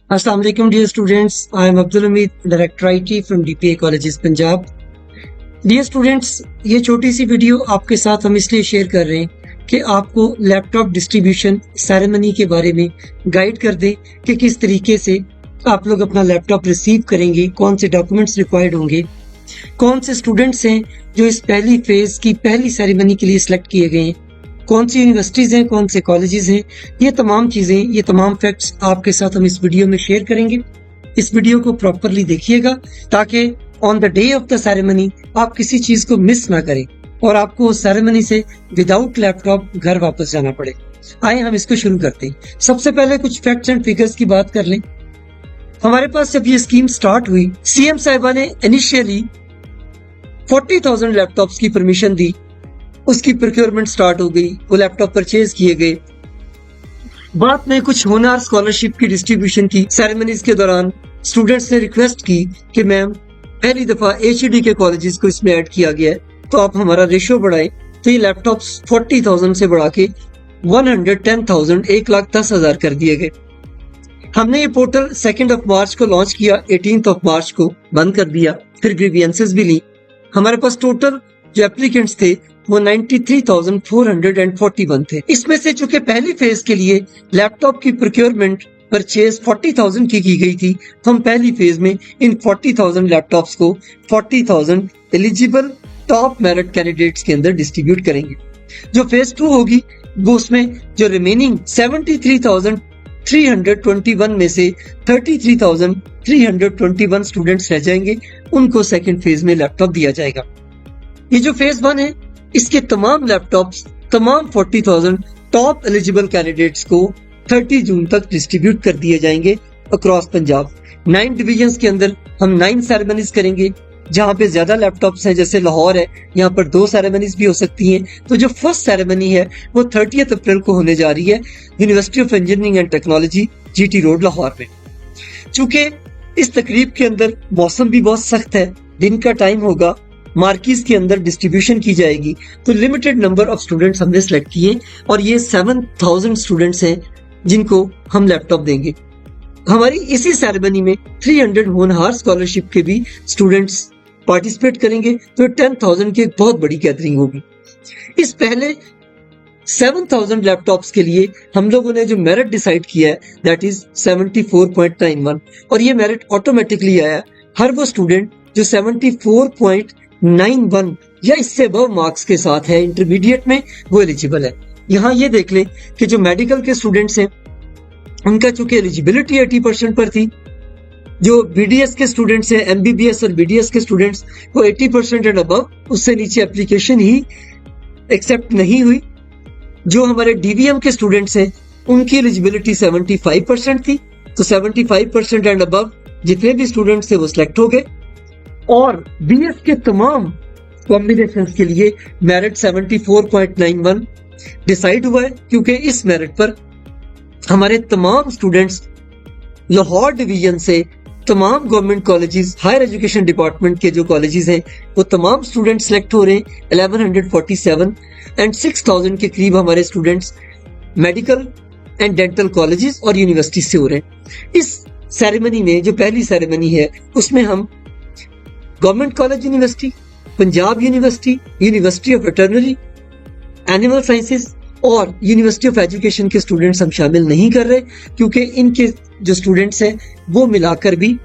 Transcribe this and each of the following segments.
Assalamu alaikum dear students. I am Abdul Hamid, Director IT from DPA Colleges Punjab. Dear students, ये छोटी सी video आपके साथ हम इसलिए शेयर कर रहे हैं कि आपको लैपटॉप डिस्ट्रीब्यूशन सेरेमनी के बारे में गाइड कर दें कि किस तरीके से आप लोग अपना लैपटॉप रिसीव करेंगे, कौन से डॉक्यूमेंट्स रिक्वायर्ड होंगे, कौन से स्टूडेंट्स हैं जो इस पहली फेज की पहली सेरेमनी के लिए सिलेक्ट किए गए हैं, कौन सी यूनिवर्सिटीज हैं, कौन से कॉलेजेस हैं। ये तमाम चीजें, ये तमाम फैक्ट्स आपके साथ हम इस वीडियो में शेयर करेंगे। इस वीडियो को प्रॉपरली देखिएगा ताकि on the day of the ceremony आप किसी चीज को मिस ना करें और आपको उस सेरेमनी से विदाउट लैपटॉप घर वापस जाना पड़े। आइए हम इसको शुरू करते हैं। सबसे पहले कुछ फैक्ट्स एंड फिगर्स की बात कर लें। हमारे पास जब ये स्कीम स्टार्ट हुई, सीएम साहिबा ने इनिशियली 40,000 लैपटॉप्स की परमिशन दी। उसकी प्रोक्योरमेंट स्टार्ट हो गई, वो लैपटॉप परचेज किए गए। बाद में कुछ होनहार स्कॉलरशिप की डिस्ट्रीब्यूशन की सेरेमनीज के दौरान स्टूडेंट्स ने रिक्वेस्ट की कि मैम पहली दफा एचईडी के कॉलेजेस को इसमें ऐड किया गया है, तो आप हमारा रेशियो बढ़ाएं। तो ये लैपटॉप्स 40,000 से बढ़ा के 110,000 1,10,000 कर दिए गए। हमने ये पोर्टल 2 मार्च को लॉन्च किया, 18 मार्च को बंद कर दिया, फिर ग्रीवियंसेस भी ली। हमारे पास टोटल जो एप्लीकेंट्स थे वो 93,441 थे। इसमें से चूंकि पहली फेज के लिए लैपटॉप की प्रोक्योरमेंट परचेज 40,000 की गई थी, तो हम पहली फेज में इन 40,000 लैपटॉप्स को 40,000 एलिजिबल टॉप मेरिट कैंडिडेट्स के अंदर डिस्ट्रीब्यूट करेंगे। जो फेज 2 होगी वो उसमें जो रिमेनिंग 73,321 में से 33,321 स्टूडेंट्स रह जाएंगे, उनको सेकेंड फेज में लैपटॉप दिया जाएगा। ये जो फेज 1 है, इसके तमाम लैपटॉप्स तमाम 40,000 टॉप एलिजिबल कैंडिडेट्स को 30 जून तक डिस्ट्रीब्यूट कर दिए जाएंगे अक्रॉस पंजाब। 9 डिविजन्स के अंदर हम 9 सेरेमनीज करेंगे। जहां पे ज्यादा लैपटॉप्स हैं जैसे लाहौर है, यहाँ पर 2 सेरेमनीज भी हो सकती हैं। तो जो फर्स्ट सेरेमनी है वो 30 अप्रैल को होने जा रही है university of engineering and technology GT road Lahore में। चूंकि इस तकरीब के अंदर मौसम भी बहुत सख्त है, दिन का टाइम होगा, मार्कीज के अंदर डिस्ट्रीब्यूशन की जाएगी, तो लिमिटेड नंबर ऑफ स्टूडेंट्स हमने सिलेक्ट किए और ये 7,000 स्टूडेंट्स हैं जिनको हम लैपटॉप देंगे। हमारी इसी सेरेमनी में 300 होनहार स्कॉलरशिप के भी स्टूडेंट्स पार्टिसिपेट करेंगे, तो 10,000 की एक बहुत बड़ी गैदरिंग होगी। इस पहले 7,000 लैपटॉप्स के लिए हम लोगों ने जो मेरिट डिसाइड किया है दैट इज 74.91 और ये मेरिट ऑटोमेटिकली आया। हर वो स्टूडेंट जो 74.91 या इससे अबव मार्क्स के साथ है इंटरमीडिएट में, वो एलिजिबल है। यहाँ ये देख लें कि जो मेडिकल के स्टूडेंट्स हैं उनका चूंकि एलिजिबिलिटी 80% पर थी, जो बीडीएस के स्टूडेंट्स हैं, एमबीबीएस और बीडीएस के स्टूडेंट्स वो 80% एंड अबव, उससे नीचे एप्लीकेशन ही एक्सेप्ट नहीं हुई। जो हमारे डीवीएम के स्टूडेंट्स हैं उनकी एलिजिबिलिटी 75% थी, तो 75% एंड अबव जितने भी स्टूडेंट्स थे वो सिलेक्ट हो गए। और बीएस के तमाम कॉम्बिनेशंस के लिए मेरिट 74.91 डिसाइड हुआ है, क्योंकि इस मेरिट पर हमारे तमाम स्टूडेंट्स लाहौर डिवीजन से तमाम government colleges, higher education department के जो कॉलेजेस हैं वो तमाम स्टूडेंट सिलेक्ट हो रहे हैं। 1147 एंड 6,000 के करीब हमारे students medical and dental colleges और यूनिवर्सिटी से हो रहे हैं। इस सेरेमनी में जो पहली सेरेमनी है उसमें हम government college university, Punjab university, university of veterinary, animal sciences और यूनिवर्सिटी ऑफ एजुकेशन के स्टूडेंट्स हम शामिल नहीं कर रहे, क्योंकि इनके जो स्टूडेंट्स हैं वो मिलाकर भी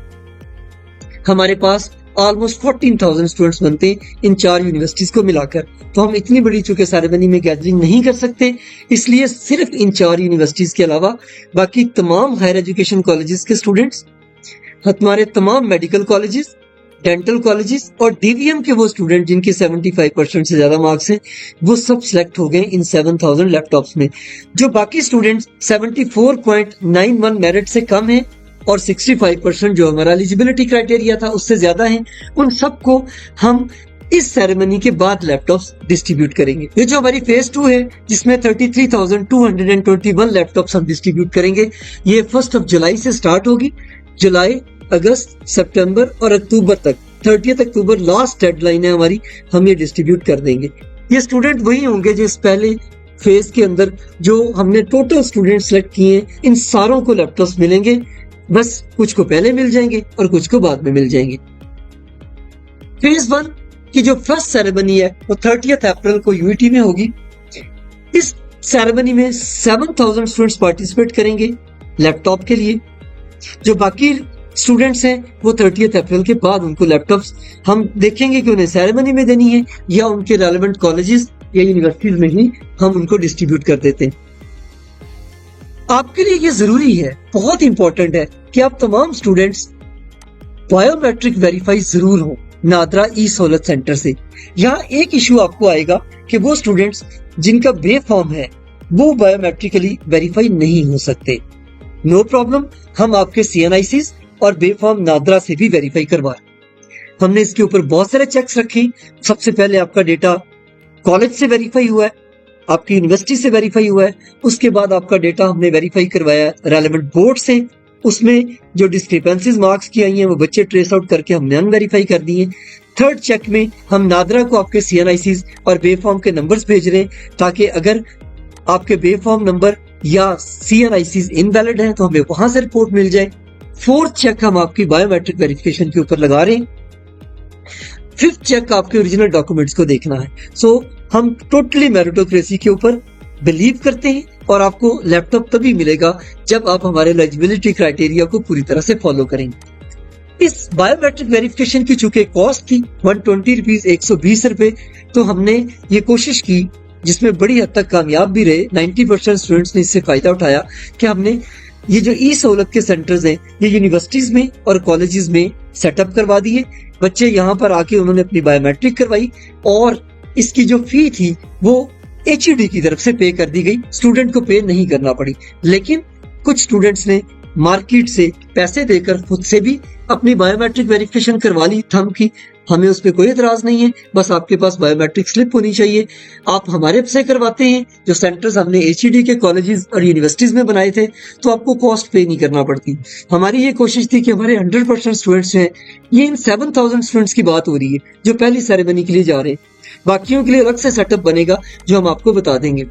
हमारे पास ऑलमोस्ट 14,000 स्टूडेंट्स बनते हैं इन 4 यूनिवर्सिटीज को मिलाकर। तो हम इतनी बड़ी चूंकि सेरेमनी में गैदरिंग नहीं कर सकते, इसलिए सिर्फ इन 4 यूनिवर्सिटीज के अलावा बाकी तमाम हायर एजुकेशन कॉलेजेस के स्टूडेंट्स, हमारे तमाम मेडिकल कॉलेजेस, डेंटल कॉलेजेस और डीवीएम के वो स्टूडेंट जिनके 75% से ज्यादा मार्क्स हैं, वो सब सिलेक्ट हो गए इन 7,000 लैपटॉप्स में। जो बाकी स्टूडेंट्स 74.91 मेरिट से कम है और 65% जो हमारा एलिजिबिलिटी क्राइटेरिया था उससे ज्यादा है, उन सबको हम इस सेरेमनी के बाद लैपटॉप्स डिस्ट्रीब्यूट करेंगे। ये जो हमारी फेज 2 है जिसमें 33,221 लैपटॉप्स हम डिस्ट्रीब्यूट करेंगे, ये 1 जुलाई से स्टार्ट होगी। जुलाई, अगस्त, सितंबर और अक्टूबर तक, 30 अक्टूबर लास्ट डेडलाइन है हमारी, हम ये डिस्ट्रीब्यूट कर देंगे। ये स्टूडेंट वही होंगे जो इस पहले फेज के अंदर जो हमने टोटल स्टूडेंट सिलेक्ट किए हैं, इन सारों को लैपटॉप्स मिलेंगे बस कुछ को पहले मिल जाएंगे और कुछ को बाद में मिल जाएंगे। फेज 1 की जो फर्स्ट सेरेमनी है वो 30 अप्रैल को यूईटी में होगी। इस सेरेमनी में 7000 स्टूडेंट्स पार्टिसिपेट करेंगे लैपटॉप के लिए। जो बाकी स्टूडेंट्स हैं वो 30 अप्रैल के बाद उनको लैपटॉप्स हम देखेंगे कि उन्हें सेरेमनी में देनी है या उनके रेलेवेंट कॉलेजेस या यूनिवर्सिटीज में ही हम उनको डिस्ट्रीब्यूट कर देते हैं। आपके लिए ये जरूरी है, बहुत इंपॉर्टेंट है कि आप तमाम स्टूडेंट्स बायोमेट्रिक वेरीफाई जरूर हो नादरा ई सहूलत सेंटर से। यहाँ एक इशू आपको आएगा कि वो स्टूडेंट्स जिनका बे फॉर्म है वो बायोमेट्रिकली वेरीफाई नहीं हो सकते। नो प्रॉब्लम, हम आपके CNICs और बे फॉर्म नादरा से भी वेरीफाई करवा रहे। हमने इसके ऊपर बहुत सारे चेक्स रखे। सबसे पहले आपका डेटा कॉलेज से वेरीफाई हुआ है, आपकी यूनिवर्सिटी से वेरीफाई हुआ है, उसके बाद आपका डेटा हमने वेरीफाई करवाया रेलेवेंट बोर्ड से। उसमें जो डिस्क्रिपेंसीज मार्क्स की आई हैं वो बच्चे ट्रेस आउट करके हमने अनवेरीफाई कर दिए। थर्ड चेक में हम नादरा को आपके CNICs और बे फॉर्म के नंबर्स भेज रहे हैं ताकि अगर आपके बे फॉर्म नंबर या CNICs इनवैलिड हैं तो हमें वहां से रिपोर्ट मिल जाए। फोर्थ चेक हम आपकी बायोमेट्रिक वेरिफिकेशन के ऊपर लगा रहे हैं। फिफ्थ चेक आपके ओरिजिनल डॉक्यूमेंट्स को देखना है। सो हम टोटली मेरिटोक्रेसी के ऊपर बिलीव करते हैं और आपको लैपटॉप तभी मिलेगा जब आप हमारे एलिजिबिलिटी क्राइटेरिया को पूरी तरह से फॉलो करेंगे। इस बायोमेट्रिक वेरिफिकेशन की चूंकि कॉस्ट थी 120 रुपीज, 120 रुपए, तो हमने ये कोशिश की जिसमें बड़ी हद तक कामयाब भी रहे। 90% स्टूडेंट्स ने इससे फायदा उठाया कि हमने ये जो ई सहूलत के सेंटर्स हैं ये यूनिवर्सिटीज में और कॉलेजेस में सेटअप करवा दिए। बच्चे यहाँ पर आके उन्होंने अपनी बायोमेट्रिक करवाई और इसकी जो फी थी वो HED की तरफ से पे कर दी गई, स्टूडेंट को पे नहीं करना पड़ी। लेकिन कुछ स्टूडेंट्स ने मार्केट से पैसे देकर खुद से भी अपनी बायोमेट्रिक वेरिफिकेशन करवा ली। थंब की, हमें उस पर कोई एतराज नहीं है, बस आपके पास बायोमेट्रिक स्लिप होनी चाहिए। आप हमारे से करवाते हैं, जो सेंटर्स हमने HED के कॉलेजेस और यूनिवर्सिटीज में बनाए थे, तो आपको कॉस्ट पे नहीं करना पड़ती। हमारी ये कोशिश थी कि हमारे 100% स्टूडेंट्स हैं, ये इन 7000 स्टूडेंट्स की बात हो रही है जो पहली सेरेमनी के लिए जा रहे हैं। बाकियों के लिए अलग से सेटअप बनेगा जो हम आपको बता देंगे।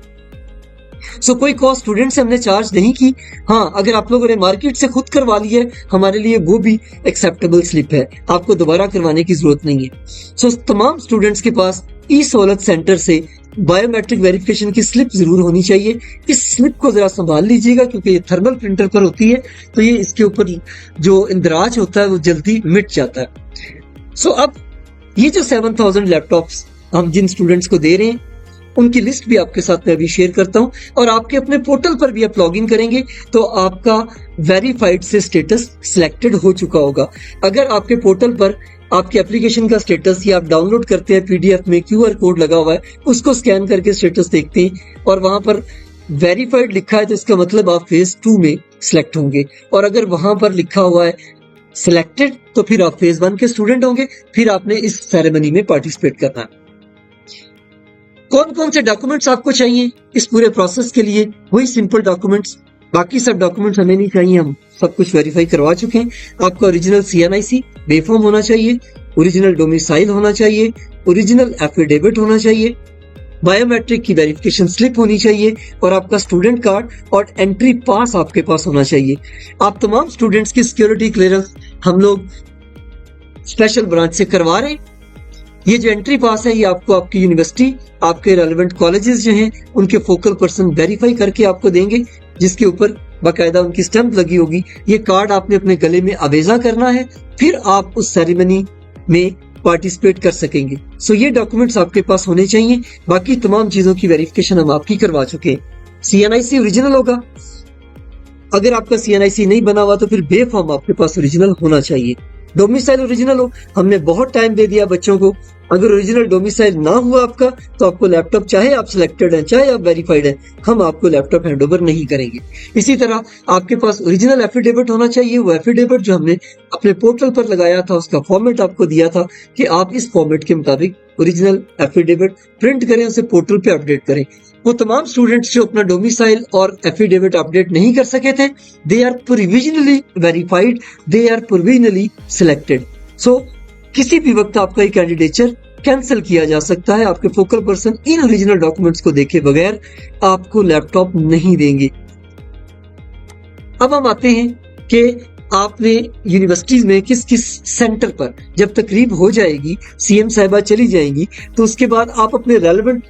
सो कोई कॉस्ट स्टूडेंट से हमने चार्ज नहीं की। हाँ, अगर आप लोगों ने मार्केट से खुद करवा लिया है, हमारे लिए वो भी एक्सेप्टेबल स्लिप है, आपको दोबारा करवाने की जरूरत नहीं है। सो तमाम स्टूडेंट्स के पास ई सहूलत सेंटर से बायोमेट्रिक वेरिफिकेशन की स्लिप जरूर होनी चाहिए। इस स्लिप को जरा संभाल लीजिएगा क्योंकि ये थर्मल प्रिंटर पर होती है, तो ये इसके ऊपर जो इंदराज होता है वो जल्दी मिट जाता है। सो अब ये जो 7000 लैपटॉप्स हम जिन स्टूडेंट्स को दे रहे हैं उनकी लिस्ट भी आपके साथ मैं अभी शेयर करता हूं और आपके अपने पोर्टल पर भी आप लॉग इन करेंगे तो आपका वेरीफाइड से स्टेटस सिलेक्टेड हो चुका होगा। अगर आपके पोर्टल पर आपके एप्लीकेशन का स्टेटस या आप डाउनलोड करते हैं PDF में QR कोड लगा हुआ है, उसको स्कैन करके स्टेटस देखते हैं और वहां पर वेरीफाइड लिखा है तो इसका मतलब आप फेज 2 में सिलेक्ट होंगे। और अगर वहां पर लिखा हुआ है सिलेक्टेड तो फिर आप फेज 1 के स्टूडेंट होंगे, फिर आपने इस सेरेमनी में पार्टिसिपेट करना है। कौन कौन से डॉक्यूमेंट्स आपको चाहिए इस पूरे प्रोसेस के लिए? वही सिंपल डॉक्यूमेंट्स, बाकी सब डॉक्यूमेंट्स हमें नहीं चाहिए, हम सब कुछ वेरीफाई करवा चुके हैं। आपका ओरिजिनल CNIC बे फॉर्म होना चाहिए, ओरिजिनल डोमिसाइल होना चाहिए, ओरिजिनल एफिडेविट होना चाहिए, बायोमेट्रिक की वेरिफिकेशन स्लिप होनी चाहिए और आपका स्टूडेंट कार्ड और एंट्री पास आपके पास होना चाहिए। आप तमाम स्टूडेंट्स की सिक्योरिटी क्लियरेंस हम लोग स्पेशल ब्रांच से करवा रहे हैं। ये जो एंट्री पास है ये आपको आपकी यूनिवर्सिटी, आपके रेलेवेंट कॉलेजेस जो हैं उनके फोकल पर्सन वेरीफाई करके आपको देंगे, जिसके ऊपर बाकायदा उनकी स्टैंप लगी होगी। ये कार्ड आपने अपने गले में आवेजा करना है, फिर आप उस सेरेमनी में पार्टिसिपेट कर सकेंगे। सो ये डॉक्यूमेंट्स आपके पास होने चाहिए। बाकी तमाम चीजों की वेरिफिकेशन हम आपकी करवा चुके हैं। CNIC ओरिजिनल होगा, अगर आपका CNIC नहीं बना हुआ तो फिर बे फॉर्म आपके पास ओरिजिनल होना चाहिए। डोमिसाइल ओरिजिनल हो, हमने बहुत टाइम दे दिया बच्चों को। अगर ओरिजिनल डोमिसाइल ना हुआ आपका तो आपको लैपटॉप, चाहे आप सिलेक्टेड हैं चाहे आप वेरीफाइड हैं, हम आपको लैपटॉप हैंडओवर नहीं करेंगे। इसी तरह आपके पास ओरिजिनल एफिडेविट होना चाहिए। वो एफिडेविट जो हमने अपने पोर्टल पर लगाया था उसका फॉर्मेट आपको दिया था कि आप इस फॉर्मेट के मुताबिक ओरिजिनल एफिडेविट प्रिंट करें, उसे पोर्टल पे अपडेट करें। वो तमाम स्टूडेंट्स जो अपना डोमिसाइल और एफिडेविट अपडेट नहीं कर सके थे, they are provisionally verified, they are provisionally selected. So किसी भी वक्त आपका ये कैंडिडेचर कैंसिल किया जा सकता है। आपके focal person in original documents को देखे बगैर आपको लैपटॉप नहीं देंगे। अब हम आते हैं कि आपने यूनिवर्सिटीज में किस किस सेंटर पर जब तकरीब हो जाएगी, सीएम साहिबा चली जाएंगी, तो उसके बाद आप अपने रेलेवेंट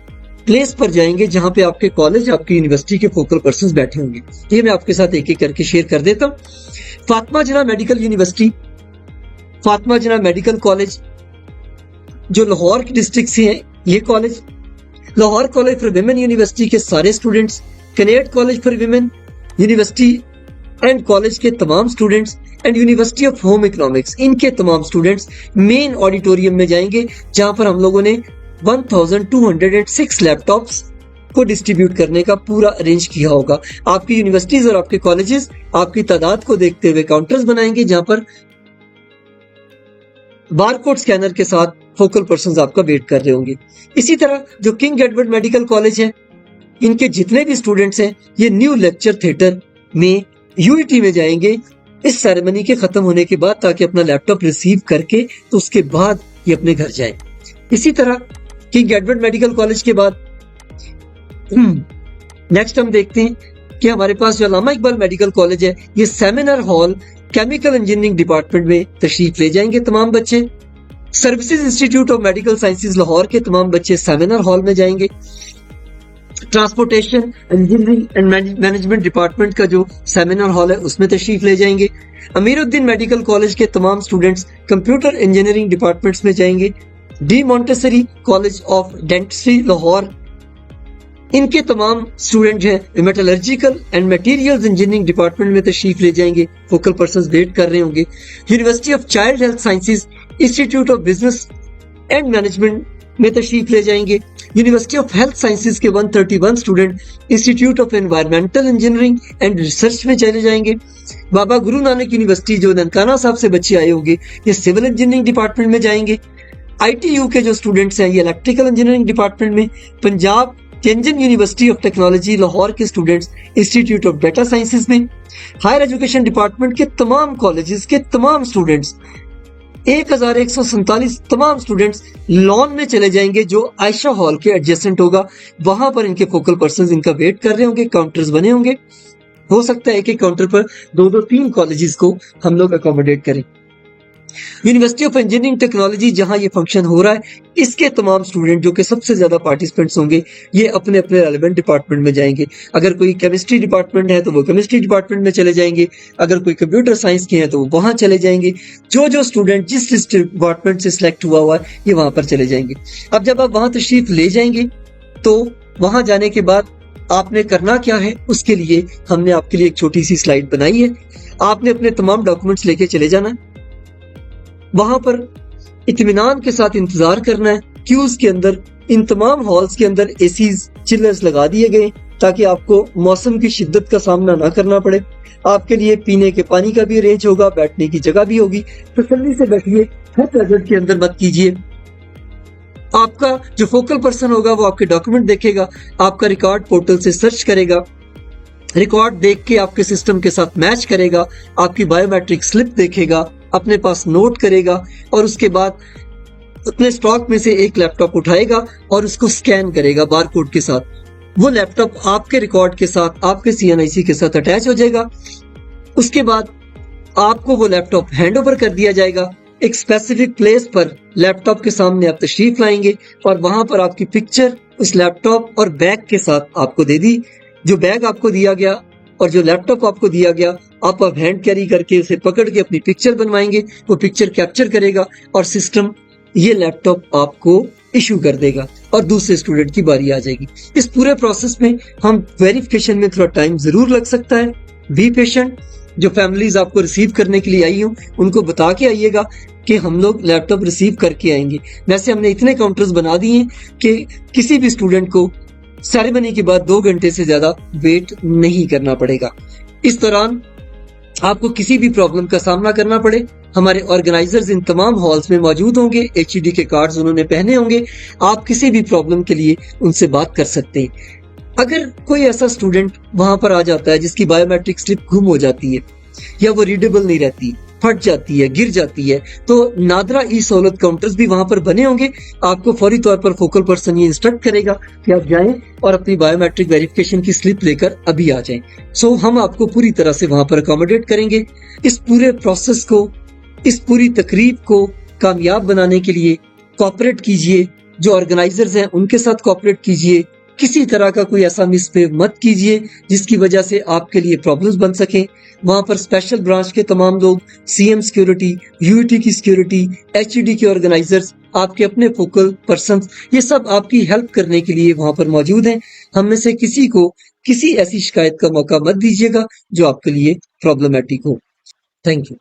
प्लेस पर जाएंगे जहां पे आपके कॉलेज, आपकी यूनिवर्सिटी के फोकल पर्संस बैठे होंगे। ये मैं आपके साथ एक एक करके शेयर कर देता हूँ। फातिमा जिन्ना मेडिकल यूनिवर्सिटी, फातिमा जिन्ना मेडिकल कॉलेज जो लाहौर के डिस्ट्रिक्ट से है, ये college, Lahore college for women university के सारे students, Kinnaird college for women university and college के तमाम students and university of home economics, इनके तमाम स्टूडेंट्स मेन ऑडिटोरियम में जाएंगे जहां पर हम लोगों ने 1206 लैपटॉप्स को डिस्ट्रीब्यूट करने का पूरा अरेंज किया होगा। आपकी यूनिवर्सिटीज और आपके कॉलेजेस आपकी तादाद को देखते हुए काउंटर्स बनाएंगे जहां पर बारकोड स्कैनर के साथ फोकल पर्संस आपका वेट कर रहे होंगे। इसी तरह जो किंग एडवर्ड मेडिकल कॉलेज है, इनके जितने भी स्टूडेंट्स हैं ये न्यू लेक्चर थिएटर में यूईटी में जाएंगे इस सेरेमनी के खत्म होने के बाद, ताकि अपना लैपटॉप रिसीव करके तो उसके बाद ये अपने घर जाए। इसी तरह किंग एडवर्ड मेडिकल कॉलेज के बाद नेक्स्ट हम देखते हैं कि हमारे पास जो अल्लामा इकबाल मेडिकल कॉलेज है, ये seminar hall chemical engineering department में तशरीफ ले जाएंगे तमाम बच्चे। Services institute of medical sciences Lahore के तमाम बच्चे सेमिनार हॉल में जाएंगे। Transportation engineering and management department का जो सेमिनार हॉल है उसमें तशरीफ ले जाएंगे। अमीरुद्दीन मेडिकल कॉलेज के तमाम स्टूडेंट्स कंप्यूटर इंजीनियरिंग डिपार्टमेंट्स में जाएंगे। D Montessori college of dentistry Lahore, इनके तमाम स्टूडेंट जो है metallurgical and materials engineering department में तशरीफ ले जाएंगे, फोकल पर्संस वेट कर रहे होंगे। University of child health sciences, institute of business and management में तशरीफ ले जाएंगे। यूनिवर्सिटी ऑफ हेल्थ साइंसेज के 131 student institute of environmental engineering and research में चले जाएंगे। बाबा गुरु नानक यूनिवर्सिटी जो ननकाना साहब से बच्चे आए होंगे, ये सिविल इंजीनियरिंग डिपार्टमेंट में जाएंगे। ITU के जो स्टूडेंट्स हैं ये इलेक्ट्रिकल इंजीनियरिंग डिपार्टमेंट में। पंजाब केंजन यूनिवर्सिटी ऑफ टेक्नोलॉजी लाहौर के students institute of data sciences में। हायर एजुकेशन डिपार्टमेंट के तमाम कॉलेजेस के तमाम स्टूडेंट्स 1147 तमाम स्टूडेंट्स लॉन में चले जाएंगे जो आयशा हॉल के एडजेसेंट होगा। वहां पर इनके फोकल पर्संस इनका वेट कर रहे होंगे, काउंटर्स बने होंगे। हो सकता है एक एक काउंटर पर 2-3 कॉलेजेस को हम लोग अकोमोडेट करें। यूनिवर्सिटी ऑफ इंजीनियरिंग टेक्नोलॉजी जहां ये फंक्शन हो रहा है, इसके तमाम स्टूडेंट जो कि सबसे ज्यादा पार्टिसिपेंट्स होंगे, ये अपने अपने रेलेवेंट डिपार्टमेंट में जाएंगे। अगर कोई केमिस्ट्री डिपार्टमेंट है तो वो केमिस्ट्री डिपार्टमेंट में चले जाएंगे, अगर कोई कंप्यूटर साइंस के हैं तो वो वहां चले जाएंगे। जो स्टूडेंट जिस डिपार्टमेंट से सिलेक्ट हुआ है ये वहां पर चले जाएंगे। अब जब आप वहां तशरीफ ले जाएंगे तो वहां जाने के बाद आपने करना क्या है, उसके लिए हमने आपके लिए एक छोटी सी स्लाइड बनाई है। आपने अपने तमाम डॉक्यूमेंट्स लेके चले जाना है, वहां पर इत्मीनान के साथ इंतजार करना है। क्यूज के अंदर, इन तमाम हॉल्स के अंदर एसीज, चिलर्स लगा दिए गए ताकि आपको मौसम की शिद्दत का सामना ना करना पड़े। आपके लिए पीने के पानी का भी अरेंज होगा, बैठने की जगह भी होगी। तसल्ली से बैठिए, हर बजट के अंदर मत कीजिए। आपका जो फोकल पर्सन होगा वो आपके डॉक्यूमेंट देखेगा, आपका रिकॉर्ड पोर्टल से सर्च करेगा, रिकॉर्ड देख के आपके सिस्टम के साथ मैच करेगा, आपकी बायोमेट्रिक स्लिप देखेगा, अपने पास नोट करेगा और उसके बाद अपने स्टॉक में से एक लैपटॉप उठाएगा और उसको स्कैन करेगा बारकोड के साथ। वो लैपटॉप आपके रिकॉर्ड के साथ, आपके CNIC के साथ अटैच हो जाएगा। उसके बाद आपको वो लैपटॉप हैंड ओवर कर दिया जाएगा। एक स्पेसिफिक प्लेस पर लैपटॉप के सामने आप तशरीफ लाएंगे और वहां पर आपकी पिक्चर उस लैपटॉप और बैग के साथ आपको दे दी। जो बैग आपको दिया गया और जो लैपटॉप आपको दिया गया, आप हैंड कैरी करके उसे पकड़ के अपनी पिक्चर बनवाएंगे। वो पिक्चर कैप्चर करेगा और सिस्टम ये लैपटॉप आपको इशू कर देगा और दूसरे स्टूडेंट की बारी आ जाएगी। इस पूरे प्रोसेस में हम वेरिफिकेशन में थोड़ा टाइम जरूर लग सकता है। Be patient. जो फैमिलीज आपको रिसीव करने के लिए आई हूँ उनको बता के आइएगा कि हम लोग लैपटॉप रिसीव करके आएंगे। वैसे हमने इतने काउंटर्स बना दिए हैं कि किसी भी स्टूडेंट को सेरेमनी के बाद 2 घंटे से ज्यादा वेट नहीं करना पड़ेगा। इस दौरान आपको किसी भी प्रॉब्लम का सामना करना पड़े, हमारे ऑर्गेनाइजर्स इन तमाम हॉल्स में मौजूद होंगे। HED के कार्ड्स उन्होंने पहने होंगे। आप किसी भी प्रॉब्लम के लिए उनसे बात कर सकते हैं। अगर कोई ऐसा स्टूडेंट वहां पर आ जाता है जिसकी बायोमेट्रिक स्लिप गुम हो जाती है या वो रीडेबल नहीं रहती, फट जाती है, गिर जाती है, तो नादरा ई सहूलत काउंटर्स भी वहां पर बने होंगे। आपको फौरी तौर पर फोकल पर्सन ये इंस्ट्रक्ट करेगा कि आप जाएं और अपनी बायोमेट्रिक वेरिफिकेशन की स्लिप लेकर अभी आ जाएं। सो हम आपको पूरी तरह से वहां पर अकोमोडेट करेंगे। इस पूरे प्रोसेस को, इस पूरी तकरीब को कामयाब बनाने के लिए कोऑपरेट कीजिए। जो ऑर्गेनाइजर्स हैं उनके साथ कोऑपरेट कीजिए। किसी तरह का कोई ऐसा मिसबिहेव मत कीजिए जिसकी वजह से आपके लिए प्रॉब्लम्स बन सकें। वहां पर स्पेशल ब्रांच के तमाम लोग, सीएम सिक्योरिटी, यूईटी की सिक्योरिटी, एचईडी के ऑर्गेनाइजर्स, आपके अपने फोकल पर्सन, ये सब आपकी हेल्प करने के लिए वहां पर मौजूद हैं। हम में से किसी को किसी ऐसी शिकायत का मौका मत दीजिएगा जो आपके लिए प्रॉब्लमेटिक हो। Thank you.